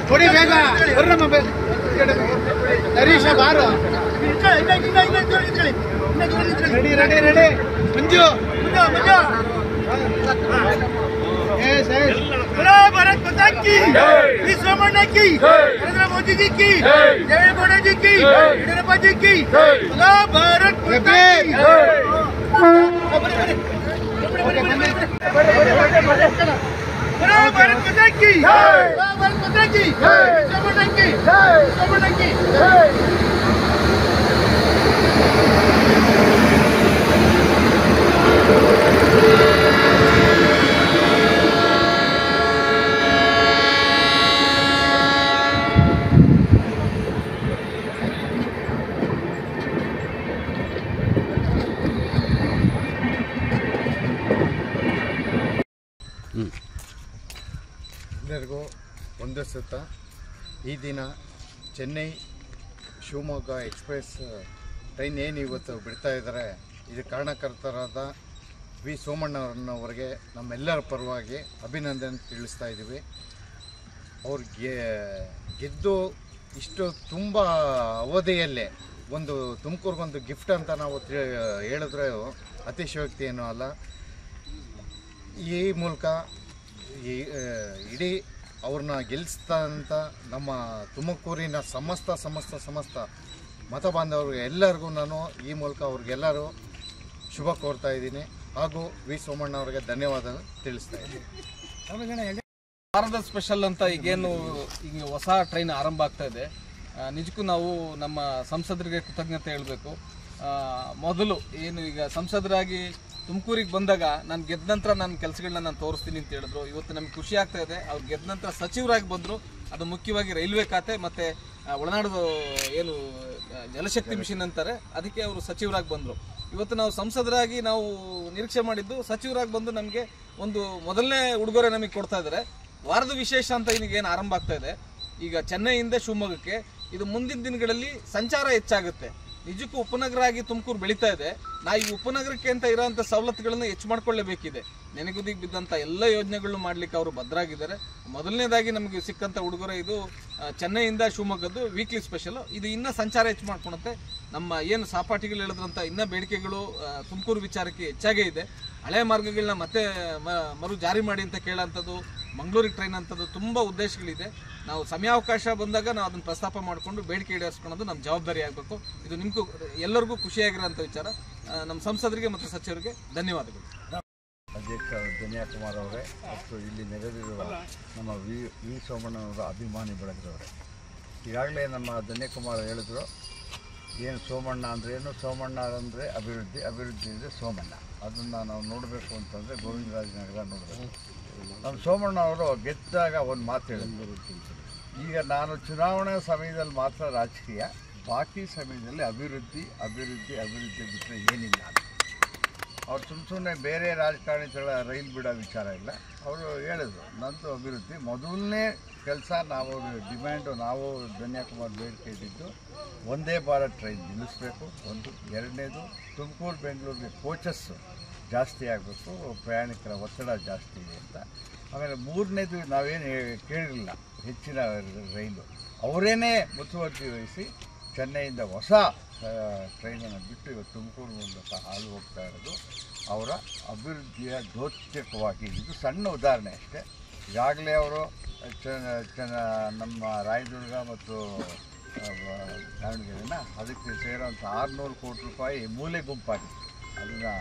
ಕೊಡಿ ಬೇಗ ಬರ್ರಮ್ಮ ಹರೀಶ ಬಾರು ready ready ready ಮಂಜು भारत माता की विश्व माता की नरेंद्र मोदी जी की देवेगौड़ा जी की येडियूरप्पा जी की भारत माता की भारत माता की भारत माता की विश्व माता की विश्व माता की ಎಲ್ಲರಿಗೂ ಒಂದೇ ಸತ ಈ ದಿನ ಚೆನ್ನೈ ಶಿವಮೊಗ್ಗ ಎಕ್ಸ್ಪ್ರೆಸ್ ಟ್ರೈನ್ ಏನು ಇವತ್ತು ಬಿಡ್ತಾ ಇದ್ದಾರೆ ಇದು ಕಾರಣಕರ್ತರಾದ ವಿ ಸೋಮಣ್ಣವ್ರನ್ನವರಿಗೆ ನಮ್ಮೆಲ್ಲರ ಪರವಾಗಿ ಅಭಿನಂದನೆ ತಿಳಿಸ್ತಾ ಇದ್ದೀವಿ. ಅವ್ರಿಗೆ ಗೆದ್ದು ಇಷ್ಟು ತುಂಬ ಅವಧಿಯಲ್ಲೇ ಒಂದು ತುಮಕೂರಿಗೊಂದು ಗಿಫ್ಟ್ ಅಂತ ನಾವು ಹೇಳಿದ್ರೆ ಅತಿಶಯೋಕ್ತಿ ಏನೂ ಅಲ್ಲ. ಈ ಮೂಲಕ ಇಡೀ ಅವ್ರನ್ನ ಗೆಲ್ಲಿಸ್ತಂಥ ನಮ್ಮ ತುಮಕೂರಿನ ಸಮಸ್ತ ಮತ ಬಾಂಧವರಿಗೆ ಎಲ್ಲರಿಗೂ ನಾನು ಈ ಮೂಲಕ ಅವ್ರಿಗೆಲ್ಲರೂ ಶುಭ ಕೋರ್ತಾ ಇದ್ದೀನಿ ಹಾಗೂ ವಿ ಸೋಮಣ್ಣ ಅವರಿಗೆ ಧನ್ಯವಾದ ತಿಳಿಸ್ತಾ ಇದ್ದೀನಿ. ಭಾರತ ಸ್ಪೆಷಲ್ ಅಂತ ಈಗೇನು ಈಗ ಹೊಸ ಟ್ರೈನ್ ಆರಂಭ ಆಗ್ತಾ ಇದೆ. ನಿಜಕ್ಕೂ ನಾವು ನಮ್ಮ ಸಂಸದರಿಗೆ ಕೃತಜ್ಞತೆ ಹೇಳಬೇಕು. ಮೊದಲು ಏನು ಈಗ ಸಂಸದರಾಗಿ ತುಮಕೂರಿಗೆ ಬಂದಾಗ ನಾನು ಗೆದ್ದ ನಂತರ ನನ್ನ ಕೆಲಸಗಳನ್ನ ನಾನು ತೋರಿಸ್ತೀನಿ ಅಂತ ಹೇಳಿದ್ರು. ಇವತ್ತು ನಮ್ಗೆ ಖುಷಿ ಆಗ್ತಾ ಇದೆ. ಅವ್ರು ಗೆದ್ದ ನಂತರ ಸಚಿವರಾಗಿ ಬಂದರು. ಅದು ಮುಖ್ಯವಾಗಿ ರೈಲ್ವೆ ಖಾತೆ ಮತ್ತು ಒಳನಾಡು ಏನು ಜಲಶಕ್ತಿ ಮಿಷನ್ ಅಂತಾರೆ, ಅದಕ್ಕೆ ಅವರು ಸಚಿವರಾಗಿ ಬಂದರು. ಇವತ್ತು ನಾವು ಸಂಸದರಾಗಿ ನಾವು ನಿರೀಕ್ಷೆ ಮಾಡಿದ್ದು ಸಚಿವರಾಗಿ ಬಂದು ನಮಗೆ ಒಂದು ಮೊದಲನೇ ಉಡುಗೊರೆ ನಮಗೆ ಕೊಡ್ತಾ ಇದ್ದಾರೆ. ವಾರದ ವಿಶೇಷ ಅಂತ ಈಗೇನು ಆರಂಭ ಆಗ್ತಾ ಇದೆ ಈಗ ಚೆನ್ನೈಯಿಂದ ಶಿವಮೊಗ್ಗಕ್ಕೆ, ಇದು ಮುಂದಿನ ದಿನಗಳಲ್ಲಿ ಸಂಚಾರ ಹೆಚ್ಚಾಗುತ್ತೆ. ನಿಜಕ್ಕೂ ಉಪನಗರ ಆಗಿ ತುಮಕೂರು ಬೆಳೀತಾ ಇದೆ. ನಾ ಈ ಉಪನಗರಕ್ಕೆ ಅಂತ ಇರೋಂಥ ಸವಲತ್ತುಗಳನ್ನು ಹೆಚ್ಚು ಮಾಡ್ಕೊಳ್ಳೇಬೇಕಿದೆ. ನೆನೆಗುದಿಗೆ ಬಿದ್ದಂಥ ಎಲ್ಲ ಯೋಜನೆಗಳನ್ನು ಮಾಡಲಿಕ್ಕೆ ಅವರು ಭದ್ರಾಗಿದ್ದಾರೆ. ಮೊದಲನೇದಾಗಿ ನಮಗೆ ಸಿಕ್ಕಂಥ ಉಡುಗೊರೆ ಇದು ಚೆನ್ನೈಯಿಂದ ಶಿವಮೊಗ್ಗದ್ದು ವೀಕ್ಲಿ ಸ್ಪೆಷಲ್. ಇದು ಇನ್ನೂ ಸಂಚಾರ ಹೆಚ್ಚು ಮಾಡ್ಕೊಳುತ್ತೆ. ನಮ್ಮ ಏನು ಸಹಪಾಠಿಗಳು ಹೇಳಿದ್ರಂಥ ಇನ್ನೂ ಬೇಡಿಕೆಗಳು ತುಮಕೂರು ವಿಚಾರಕ್ಕೆ ಹೆಚ್ಚಾಗೇ ಇದೆ. ಹಳೆ ಮಾರ್ಗಗಳನ್ನ ಮತ್ತೆ ಮರು ಜಾರಿ ಮಾಡಿ ಅಂತ ಕೇಳೋಂಥದ್ದು, ಮಂಗಳೂರಿಗೆ ಟ್ರೈನ್ ಅಂಥದ್ದು ತುಂಬ ಉದ್ದೇಶಗಳಿದೆ. ನಾವು ಸಮಯಾವಕಾಶ ಬಂದಾಗ ನಾವು ಅದನ್ನು ಪ್ರಸ್ತಾಪ ಮಾಡಿಕೊಂಡು ಬೇಡಿಕೆ ಈಡೇರಿಸ್ಕೊಳ್ಳೋದು ನಮ್ಮ ಜವಾಬ್ದಾರಿ ಆಗಬೇಕು. ಇದು ನಿಮಗೂ ಎಲ್ಲರಿಗೂ ಖುಷಿಯಾಗಿರೋಂಥ ವಿಚಾರ. ನಮ್ಮ ಸಂಸದರಿಗೆ ಮತ್ತು ಸಚಿವರಿಗೆ ಧನ್ಯವಾದಗಳು. ಅಧ್ಯಕ್ಷ ಧನ್ಯಕುಮಾರ್ ಅವರೇ ಮತ್ತು ಇಲ್ಲಿ ನೆರೆದಿರುವ ನಮ್ಮ ವಿ ಸೋಮಣ್ಣನವರ ಅಭಿಮಾನಿ ಬಳಗದವರೇ, ಈಗಾಗಲೇ ನಮ್ಮ ಧನ್ಯಕುಮಾರ್ ಹೇಳಿದ್ರು ಏನು ಸೋಮಣ್ಣ ಅಂದರೆ ಏನು, ಸೋಮಣ್ಣ ಅಂದರೆ ಅಭಿವೃದ್ಧಿ, ಅಭಿವೃದ್ಧಿ ಅಂದರೆ ಸೋಮಣ್ಣ. ಅದನ್ನು ನಾವು ನೋಡಬೇಕು ಅಂತಂದರೆ ಗೋವಿಂದರಾಜನಗರ ನೋಡಬೇಕು. ನಮ್ಮ ಸೋಮಣ್ಣ ಅವರು ಗೆದ್ದಾಗ ಒಂದು ಮಾತು ಹೇಳಿದ್ರು, ಈಗ ನಾನು ಚುನಾವಣೆ ಸಮಯದಲ್ಲಿ ಮಾತ್ರ ರಾಜಕೀಯ, ಬಾಕಿ ಸಮಯದಲ್ಲಿ ಅಭಿವೃದ್ಧಿ ಅಭಿವೃದ್ಧಿ ಅಭಿವೃದ್ಧಿ ಬಿಟ್ಟರೆ ಏನಿಲ್ಲ. ಅವ್ರು ಸುಮ್ಮನೆ ಬೇರೆ ರಾಜಕಾರಣಿಗಳ ರೈಲು ಬಿಡೋ ವಿಚಾರ ಇಲ್ಲ. ಅವರು ಹೇಳಿದ್ರು ನಂದು ಅಭಿವೃದ್ಧಿ ಮೊದಲನೇ ಕೆಲಸ. ನಾವು ಡಿಮ್ಯಾಂಡು ನಾವು ಧನ್ಯಕುಮಾರ್ ಬೇಡಿಕೆ ಇದ್ದಿದ್ದು ಒಂದೇ ಭಾರತ್ ಟ್ರೈನ್ ನಿಲ್ಲಿಸಬೇಕು ಒಂದು. ಎರಡನೇದು ತುಮಕೂರು ಬೆಂಗಳೂರಿಗೆ ಕೋಚಸ್ಸು ಜಾಸ್ತಿ ಆಗಬೇಕು, ಪ್ರಯಾಣಿಕರ ಒತ್ತಡ ಜಾಸ್ತಿ ಇದೆ ಅಂತ. ಆಮೇಲೆ ಮೂರನೇದು ನಾವೇನು ಕೇಳಿರಲಿಲ್ಲ, ಹೆಚ್ಚಿನ ರೈಲು ಅವರೇನೇ ಮುತುವರ್ಜಿ ವಹಿಸಿ ಚೆನ್ನೈಯಿಂದ ಹೊಸ ಟ್ರೈನನ್ನು ಬಿಟ್ಟು ಇವತ್ತು ತುಮಕೂರು ಮೂಲಕ ಹಾಲು ಹೋಗ್ತಾ ಇರೋದು ಅವರ ಅಭಿವೃದ್ಧಿಯ ದ್ಯೋತಕವಾಗಿ. ಇದು ಸಣ್ಣ ಉದಾಹರಣೆ ಅಷ್ಟೇ. ಈಗಾಗಲೇ ಅವರು ನಮ್ಮ ರಾಯದುರ್ಗ ಮತ್ತು ದಾವಣಗೆರೆನ ಅದಕ್ಕೆ ಸೇರೋಂಥ 600 ಕೋಟಿ ರೂಪಾಯಿ ಮೂಲೆ ಗುಂಪಾಗಿತ್ತು, ಅದನ್ನು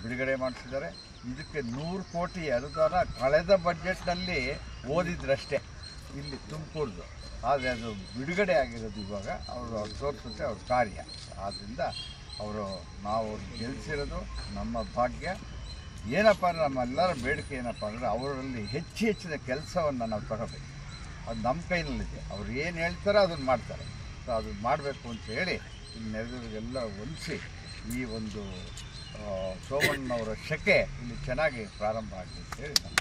ಬಿಡುಗಡೆ ಮಾಡಿಸಿದ್ದಾರೆ. ಇದಕ್ಕೆ 100 ಕೋಟಿ ಅನುದಾನ ಕಳೆದ ಬಜೆಟ್ನಲ್ಲಿ ಓದಿದ್ರಷ್ಟೇ ಇಲ್ಲಿ ತುಮಕೂರ್ದು, ಆದರೆ ಅದು ಬಿಡುಗಡೆ ಆಗಿರೋದು ಇವಾಗ ಅವರು ತೋರಿಸುತ್ತೆ ಅವ್ರ ಕಾರ್ಯ. ಆದ್ದರಿಂದ ನಾವು ಗೆಲ್ಲಿಸಿರೋದು ನಮ್ಮ ಭಾಗ್ಯ. ಏನಪ್ಪ ನಮ್ಮೆಲ್ಲರ ಬೇಡಿಕೆ ಏನಪ್ಪ ಅಂದರೆ ಅವರಲ್ಲಿ ಹೆಚ್ಚಿನ ಕೆಲಸವನ್ನು ನಾವು ತಗೋಬೇಕು. ಅದು ನಮ್ಮ ಕೈನಲ್ಲಿದೆ. ಅವ್ರು ಏನು ಹೇಳ್ತಾರೋ ಅದನ್ನು ಮಾಡ್ತಾರೆ. ಸೊ ಅದನ್ನು ಮಾಡಬೇಕು ಅಂತ ಹೇಳಿ ಇಲ್ಲಿ ನೆರೆದವರಿಗೆಲ್ಲ ಹೊಲಿಸಿ ಈ ಒಂದು ಸೋಮಣ್ಣನವರ ಶಕೆ ಇಲ್ಲಿ ಚೆನ್ನಾಗಿ ಪ್ರಾರಂಭ ಆಗಲಿ ಅಂತ ಹೇಳಿ ನನ್ನ